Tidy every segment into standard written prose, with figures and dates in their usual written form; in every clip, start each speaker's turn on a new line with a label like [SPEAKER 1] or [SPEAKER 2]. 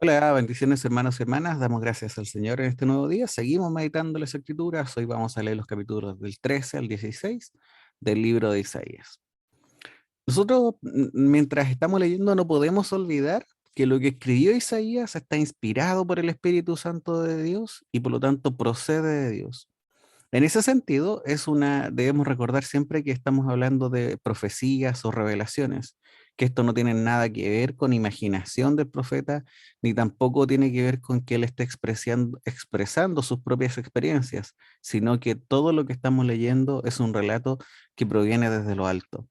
[SPEAKER 1] Hola, bendiciones hermanos y hermanas. Damos gracias al Señor en este nuevo día. Seguimos meditando las Escrituras. Hoy vamos a leer los capítulos del 13 al 16 del libro de Isaías. Nosotros, mientras estamos leyendo, no podemos olvidar que lo que escribió Isaías está inspirado por el Espíritu Santo de Dios y por lo tanto procede de Dios. En ese sentido, debemos recordar siempre que estamos hablando de profecías o revelaciones, que esto no tiene nada que ver con imaginación del profeta, ni tampoco tiene que ver con que él esté expresando sus propias experiencias, sino que todo lo que estamos leyendo es un relato que proviene desde lo alto.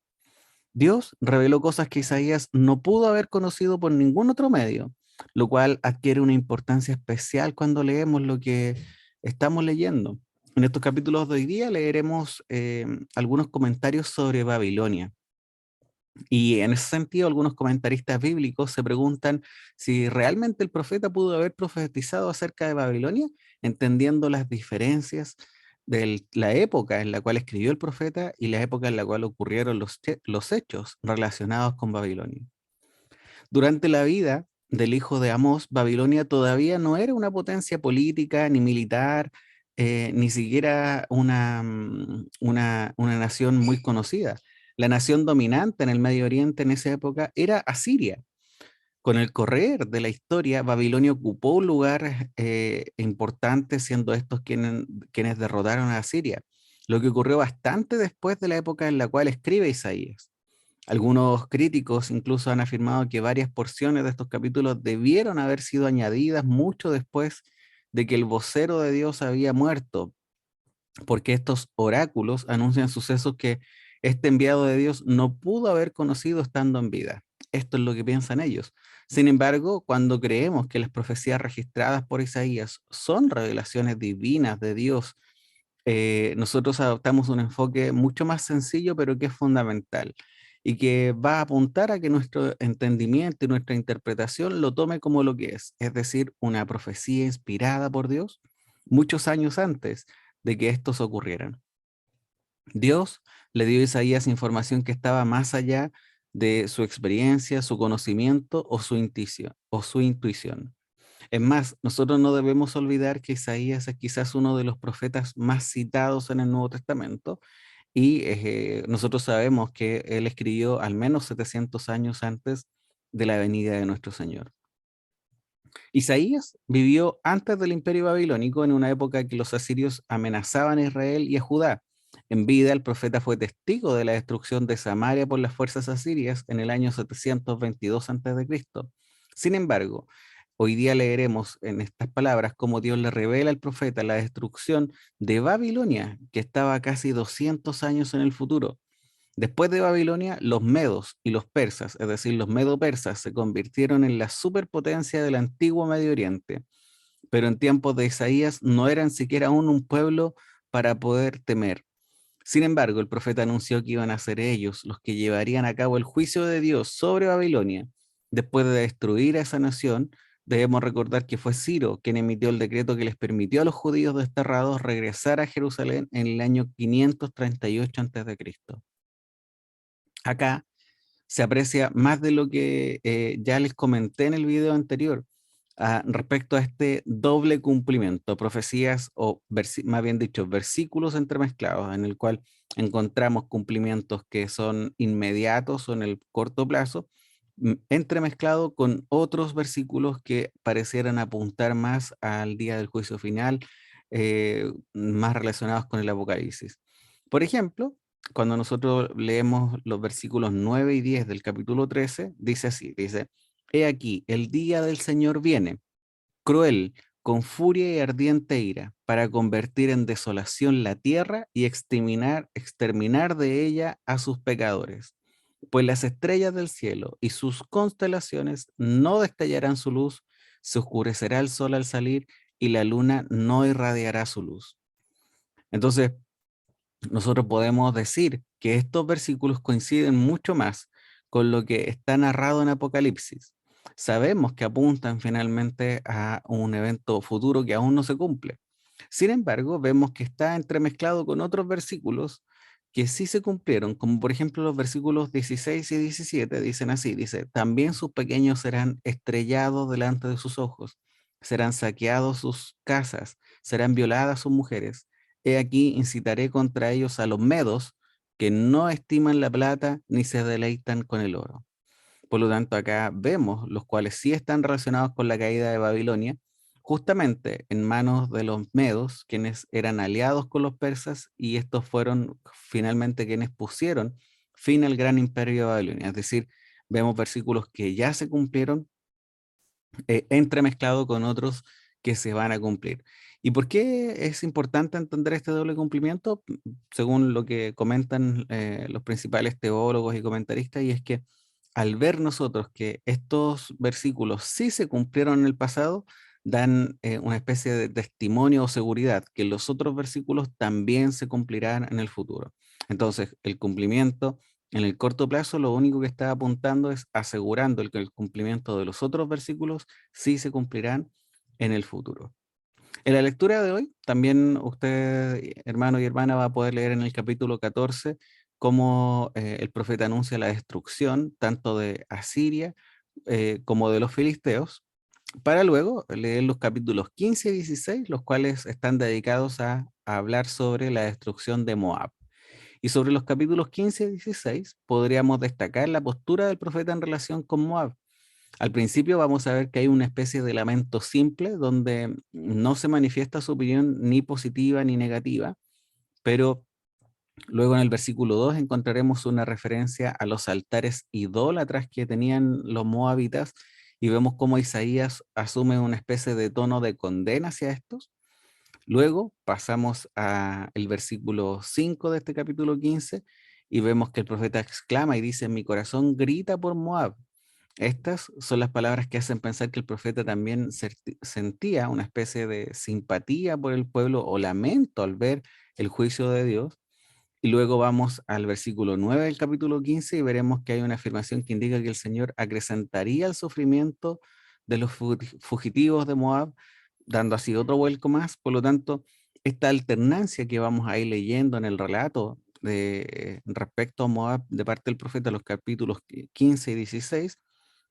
[SPEAKER 1] Dios reveló cosas que Isaías no pudo haber conocido por ningún otro medio, lo cual adquiere una importancia especial cuando leemos lo que estamos leyendo. En estos capítulos de hoy día leeremos algunos comentarios sobre Babilonia. Y en ese sentido, algunos comentaristas bíblicos se preguntan si realmente el profeta pudo haber profetizado acerca de Babilonia, entendiendo las diferencias de la época en la cual escribió el profeta y la época en la cual ocurrieron los hechos relacionados con Babilonia. Durante la vida del hijo de Amós, Babilonia todavía no era una potencia política ni militar, ni siquiera una nación muy conocida. La nación dominante en el Medio Oriente en esa época era Asiria. Con el correr de la historia, Babilonia ocupó un lugar importante, siendo estos quienes derrotaron a Asiria, lo que ocurrió bastante después de la época en la cual escribe Isaías. Algunos críticos incluso han afirmado que varias porciones de estos capítulos debieron haber sido añadidas mucho después de que el vocero de Dios había muerto, porque estos oráculos anuncian sucesos que este enviado de Dios no pudo haber conocido estando en vida. Esto es lo que piensan ellos. Sin embargo, cuando creemos que las profecías registradas por Isaías son revelaciones divinas de Dios, nosotros adoptamos un enfoque mucho más sencillo, pero que es fundamental y que va a apuntar a que nuestro entendimiento y nuestra interpretación lo tome como lo que es decir, una profecía inspirada por Dios muchos años antes de que estos ocurrieran. Dios le dio a Isaías información que estaba más allá de su experiencia, su conocimiento o su intuición. Es más, nosotros no debemos olvidar que Isaías es quizás uno de los profetas más citados en el Nuevo Testamento y nosotros sabemos que él escribió al menos 700 años antes de la venida de nuestro Señor. Isaías vivió antes del Imperio Babilónico en una época en que los asirios amenazaban a Israel y a Judá. En vida, el profeta fue testigo de la destrucción de Samaria por las fuerzas asirias en el año 722 a.C. Sin embargo, hoy día leeremos en estas palabras cómo Dios le revela al profeta la destrucción de Babilonia, que estaba casi 200 años en el futuro. Después de Babilonia, los medos y los persas, es decir, los medo-persas, se convirtieron en la superpotencia del antiguo Medio Oriente, pero en tiempos de Isaías no eran siquiera aún un pueblo para poder temer. Sin embargo, el profeta anunció que iban a ser ellos los que llevarían a cabo el juicio de Dios sobre Babilonia. Después de destruir a esa nación, debemos recordar que fue Ciro quien emitió el decreto que les permitió a los judíos desterrados regresar a Jerusalén en el año 538 a.C. Acá se aprecia más de lo que ya les comenté en el video anterior respecto a este doble cumplimiento, profecías o más bien dicho, versículos entremezclados en el cual encontramos cumplimientos que son inmediatos o en el corto plazo, entremezclado con otros versículos que parecieran apuntar más al día del juicio final, más relacionados con el Apocalipsis. Por ejemplo, cuando nosotros leemos los versículos 9 y 10 del capítulo 13, dice así, dice, He aquí, el día del Señor viene, cruel, con furia y ardiente ira, para convertir en desolación la tierra y exterminar de ella a sus pecadores. Pues las estrellas del cielo y sus constelaciones no destallarán su luz, se oscurecerá el sol al salir y la luna no irradiará su luz. Entonces, nosotros podemos decir que estos versículos coinciden mucho más con lo que está narrado en Apocalipsis. Sabemos que apuntan finalmente a un evento futuro que aún no se cumple. Sin embargo, vemos que está entremezclado con otros versículos que sí se cumplieron, como por ejemplo los versículos 16 y 17 dicen así, dice, también sus pequeños serán estrellados delante de sus ojos, serán saqueados sus casas, serán violadas sus mujeres. He aquí incitaré contra ellos a los medos, que no estiman la plata ni se deleitan con el oro. Por lo tanto, acá vemos los cuales sí están relacionados con la caída de Babilonia, justamente en manos de los medos, quienes eran aliados con los persas, y estos fueron finalmente quienes pusieron fin al gran imperio de Babilonia. Es decir, vemos versículos que ya se cumplieron, entremezclado con otros que se van a cumplir. ¿Y por qué es importante entender este doble cumplimiento? Según lo que comentan los principales teólogos y comentaristas, y es que al ver nosotros que estos versículos sí se cumplieron en el pasado, dan una especie de testimonio o seguridad que los otros versículos también se cumplirán en el futuro. Entonces, el cumplimiento en el corto plazo, lo único que está apuntando es asegurando que el cumplimiento de los otros versículos sí se cumplirán en el futuro. En la lectura de hoy, también usted, hermano y hermana, va a poder leer en el capítulo 14 cómo el profeta anuncia la destrucción tanto de Asiria como de los filisteos, para luego leer los capítulos 15 y 16, los cuales están dedicados a hablar sobre la destrucción de Moab. Y sobre los capítulos 15 y 16 podríamos destacar la postura del profeta en relación con Moab. Al principio vamos a ver que hay una especie de lamento simple donde no se manifiesta su opinión ni positiva ni negativa, pero luego en el versículo 2 encontraremos una referencia a los altares idólatras que tenían los moabitas y vemos cómo Isaías asume una especie de tono de condena hacia estos. Luego pasamos al versículo 5 de este capítulo 15 y vemos que el profeta exclama y dice, mi corazón grita por Moab. Estas son las palabras que hacen pensar que el profeta también sentía una especie de simpatía por el pueblo o lamento al ver el juicio de Dios. Y luego vamos al versículo 9 del capítulo 15 y veremos que hay una afirmación que indica que el Señor acrecentaría el sufrimiento de los fugitivos de Moab, dando así otro vuelco más. Por lo tanto, esta alternancia que vamos a ir leyendo en el relato respecto a Moab de parte del profeta, los capítulos 15 y 16,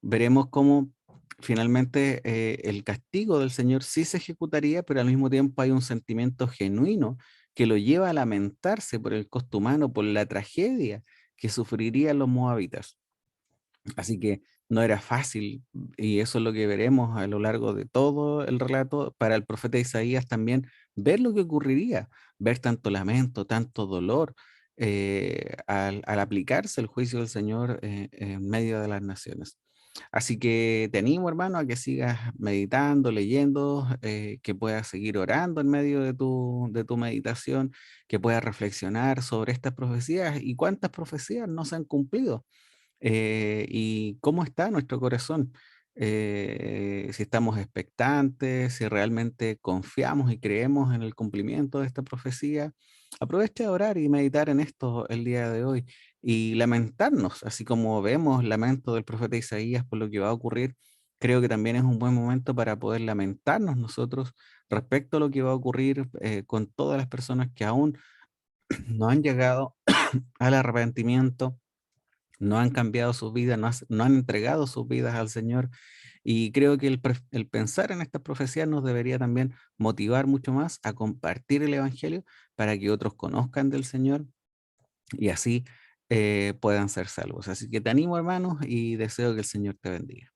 [SPEAKER 1] veremos cómo finalmente el castigo del Señor sí se ejecutaría, pero al mismo tiempo hay un sentimiento genuino que lo lleva a lamentarse por el costo humano, por la tragedia que sufrirían los moabitas. Así que no era fácil, y eso es lo que veremos a lo largo de todo el relato, para el profeta Isaías también, ver lo que ocurriría, ver tanto lamento, tanto dolor, al aplicarse el juicio del Señor en medio de las naciones. Así que te animo, hermano, a que sigas meditando, leyendo, que puedas seguir orando en medio de tu meditación, que puedas reflexionar sobre estas profecías y cuántas profecías no se han cumplido y cómo está nuestro corazón. Si estamos expectantes, si realmente confiamos y creemos en el cumplimiento de esta profecía, aproveche a orar y meditar en esto el día de hoy y lamentarnos, así como vemos lamento del profeta Isaías por lo que va a ocurrir. Creo que también es un buen momento para poder lamentarnos nosotros respecto a lo que va a ocurrir con todas las personas que aún no han llegado al arrepentimiento, no han cambiado sus vidas, no han entregado sus vidas al Señor. Y creo que el pensar en estas profecías nos debería también motivar mucho más a compartir el Evangelio para que otros conozcan del Señor y así puedan ser salvos. Así que te animo, hermanos, y deseo que el Señor te bendiga.